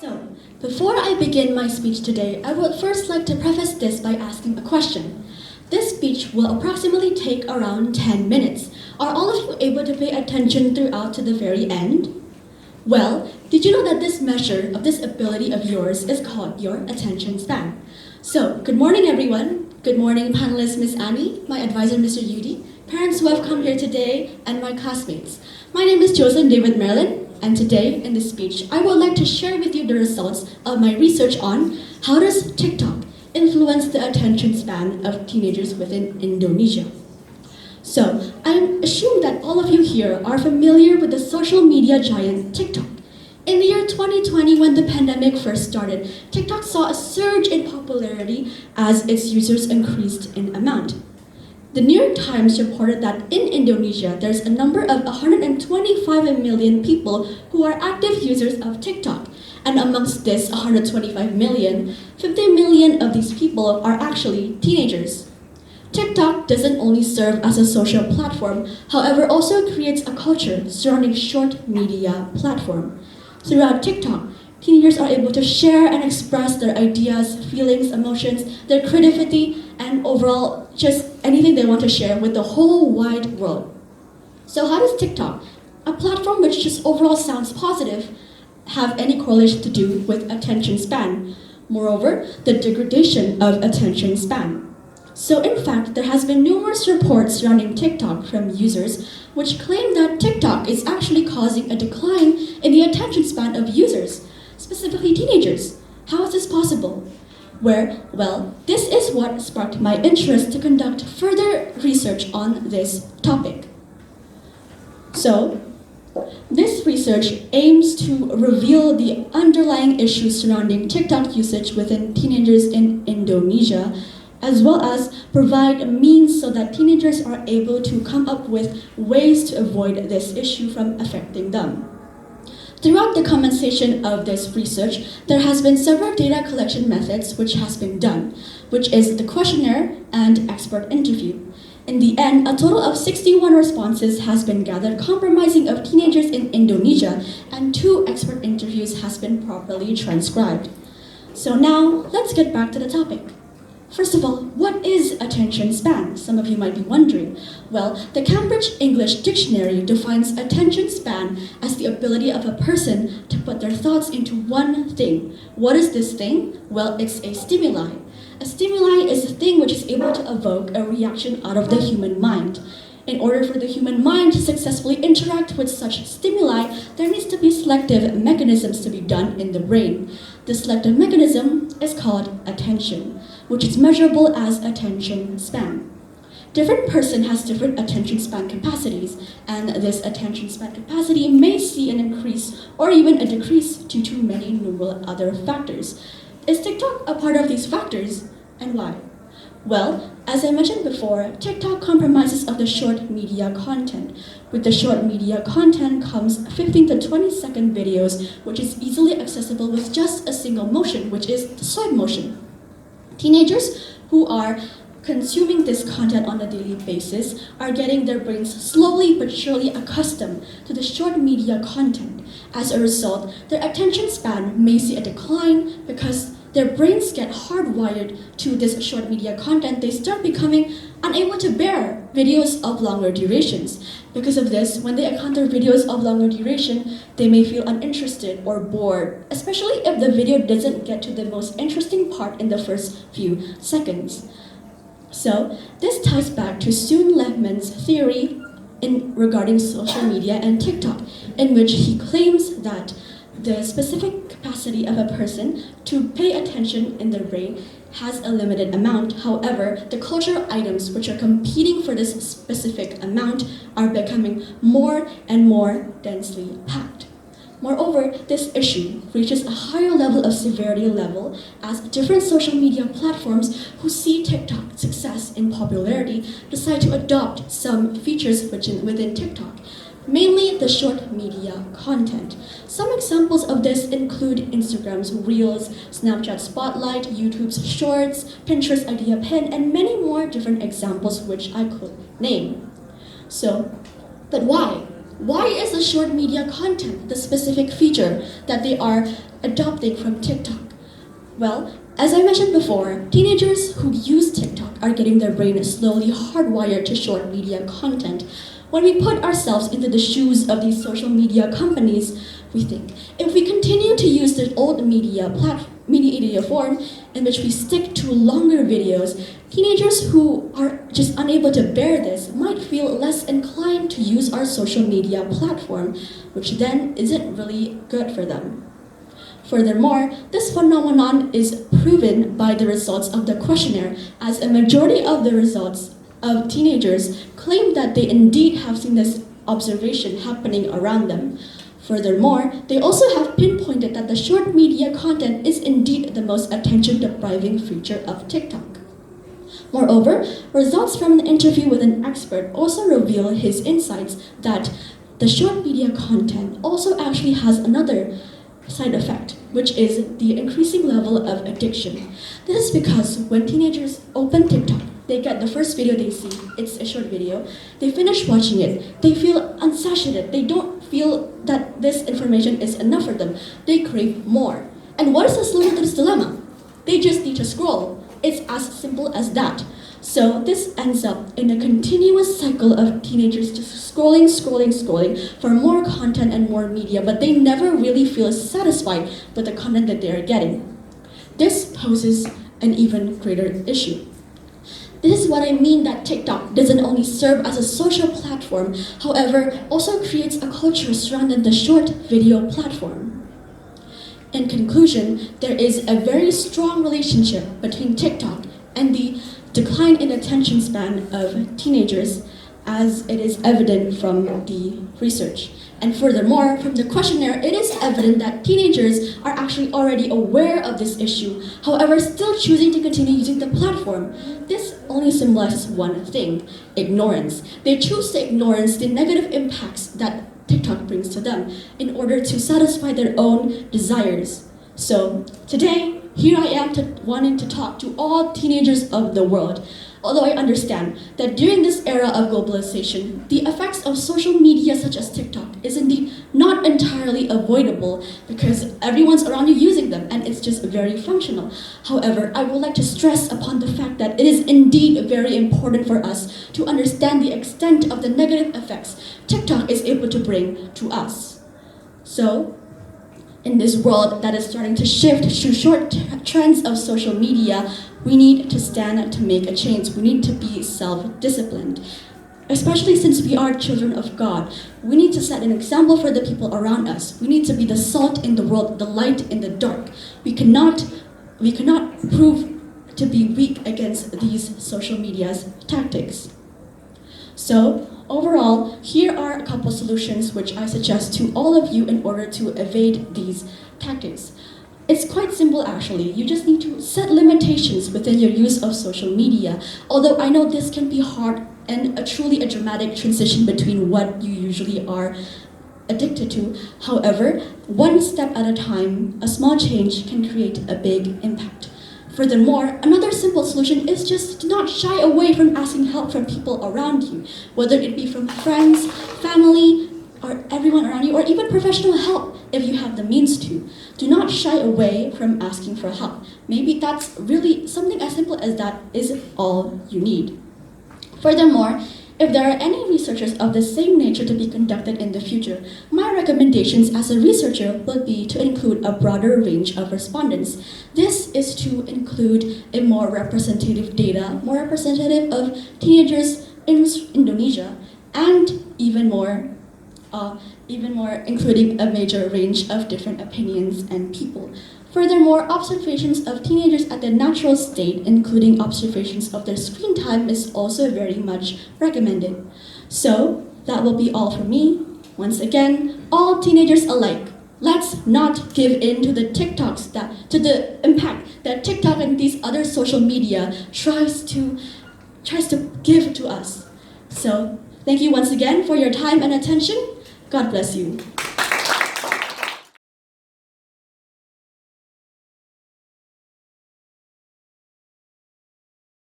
So, before I begin my speech today, I would first like to preface this by asking a question. This speech will approximately take around 10 minutes. Are all of you able to pay attention throughout to the very end? Well, did you know that this measure of this ability of yours is called your attention span? So, good morning everyone. Good morning panelist Miss Annie, my advisor Mr. Yudi, parents who have come here today, and my classmates. My name is Jocellyn David Marilyn, and today in this speech, I would like to share with you the results of my research on how does TikTok influence the attention span of teenagers within Indonesia. So, I assume that all of you here are familiar with the social media giant TikTok. In the year 2020, when the pandemic first started, TikTok saw a surge in popularity as its users increased in amount. The New York Times reported that in Indonesia, there's a number of 125 million people who are active users of TikTok. And amongst this 125 million, 50 million of these people are actually teenagers. TikTok doesn't only serve as a social platform, however, also creates a culture surrounding short media platform. Throughout TikTok, teenagers are able to share and express their ideas, feelings, emotions, their creativity, and overall, just anything they want to share with the whole wide world. So how does TikTok, a platform which just overall sounds positive, have any correlation to do with attention span? Moreover, the degradation of attention span. So in fact, there has been numerous reports surrounding TikTok from users which claim that TikTok is actually causing a decline in the attention span of users, specifically teenagers. How is this possible? Well, this is what sparked my interest to conduct further research on this topic. So, this research aims to reveal the underlying issues surrounding TikTok usage within teenagers in Indonesia, as well as provide means so that teenagers are able to come up with ways to avoid this issue from affecting them. Throughout the commencement of this research, there has been several data collection methods which has been done, which is the questionnaire and expert interview. In the end, a total of 61 responses has been gathered comprising of teenagers in Indonesia, and 2 expert interviews has been properly transcribed. So now, let's get back to the topic. First of all, what is attention span? Some of you might be wondering. Well, the Cambridge English Dictionary defines attention span as the ability of a person to put their thoughts into one thing. What is this thing? Well, it's a stimuli. A stimuli is a thing which is able to evoke a reaction out of the human mind. In order for the human mind to successfully interact with such stimuli, there needs to be selective mechanisms to be done in the brain. The selective mechanism is called attention, which is measurable as attention span. Different person has different attention span capacities, and this attention span capacity may see an increase or even a decrease due to many numerous other factors. Is TikTok a part of these factors, and why? Well, as I mentioned before, TikTok comprises of the short media content. With the short media content comes 15 to 20-second videos, which is easily accessible with just a single motion, which is the swipe motion. Teenagers who are consuming this content on a daily basis are getting their brains slowly but surely accustomed to the short media content. As a result, their attention span may see a decline because their brains get hardwired to this short media content. They start becoming unable to bear videos of longer durations. Because of this, when they encounter videos of longer duration, they may feel uninterested or bored, especially if the video doesn't get to the most interesting part in the first few seconds. So, this ties back to Soon Lehman's theory regarding social media and TikTok, in which he claims that the specific capacity of a person to pay attention in their brain has a limited amount. However, the cultural items which are competing for this specific amount are becoming more and more densely packed. Moreover, this issue reaches a higher level of severity level as different social media platforms who see TikTok's success in popularity decide to adopt some features within TikTok, mainly the short media content. Some examples of this include Instagram's Reels, Snapchat Spotlight, YouTube's Shorts, Pinterest Idea Pin, and many more different examples which I could name. So, but why? Why is the short media content the specific feature that they are adopting from TikTok? Well, as I mentioned before, teenagers who use TikTok are getting their brain slowly hardwired to short media content. When we put ourselves into the shoes of these social media companies, we think, if we continue to use the old media form in which we stick to longer videos, teenagers who are just unable to bear this might feel less inclined to use our social media platform, which then isn't really good for them. Furthermore, this phenomenon is proven by the results of the questionnaire, as a majority of the results of teenagers claim that they indeed have seen this observation happening around them. Furthermore, they also have pinpointed that the short media content is indeed the most attention-depriving feature of TikTok. Moreover, results from an interview with an expert also reveal his insights that the short media content also actually has another side effect, which is the increasing level of addiction. This is because when teenagers open TikTok, they get the first video they see, it's a short video, they finish watching it, they feel unsatiated, they don't feel that this information is enough for them, they crave more. And what is the solution to this dilemma? They just need to scroll. It's as simple as that. So this ends up in a continuous cycle of teenagers just scrolling for more content and more media, but they never really feel satisfied with the content that they are getting. This poses an even greater issue. This is what I mean that TikTok doesn't only serve as a social platform, however, also creates a culture surrounding the short video platform. In conclusion, there is a very strong relationship between TikTok and the decline in attention span of teenagers, as it is evident from the research. And furthermore, from the questionnaire, it is evident that teenagers are actually already aware of this issue, however, still choosing to continue using the platform. This only symbolizes one thing: ignorance. They choose to ignore the negative impacts that TikTok brings to them in order to satisfy their own desires. So today, here I am wanting to talk to all teenagers of the world. Although I understand that during this era of globalization, the effects of social media such as TikTok is indeed not entirely avoidable because everyone's around you using them and it's just very functional. However, I would like to stress upon the fact that it is indeed very important for us to understand the extent of the negative effects TikTok is able to bring to us. So, in this world that is starting to shift to short trends of social media, we need to stand to make a change. We need to be self-disciplined. Especially since we are children of God, we need to set an example for the people around us. We need to be the salt in the world, the light in the dark. We cannot prove to be weak against these social media's tactics. So, overall, here are a couple solutions which I suggest to all of you in order to evade these tactics. It's quite simple actually. You just need to set limitations within your use of social media. Although I know this can be hard and truly a dramatic transition between what you usually are addicted to. However, one step at a time, a small change can create a big impact. Furthermore, another simple solution is just to not shy away from asking help from people around you, whether it be from friends, family, or everyone around you, or even professional help if you have the means to. Do not shy away from asking for help. Maybe that's really something as simple as that is all you need. Furthermore, if there are any researchers of the same nature to be conducted in the future, my recommendations as a researcher would be to include a broader range of respondents. This is to include a more representative data, more representative of teenagers in Indonesia, and even more including a major range of different opinions and people. Furthermore, observations of teenagers at their natural state, including observations of their screen time, is also very much recommended. So, that will be all for me. Once again, all teenagers alike, let's not give in to the impact that TikTok and these other social media tries to give to us. So, thank you once again for your time and attention. God bless you.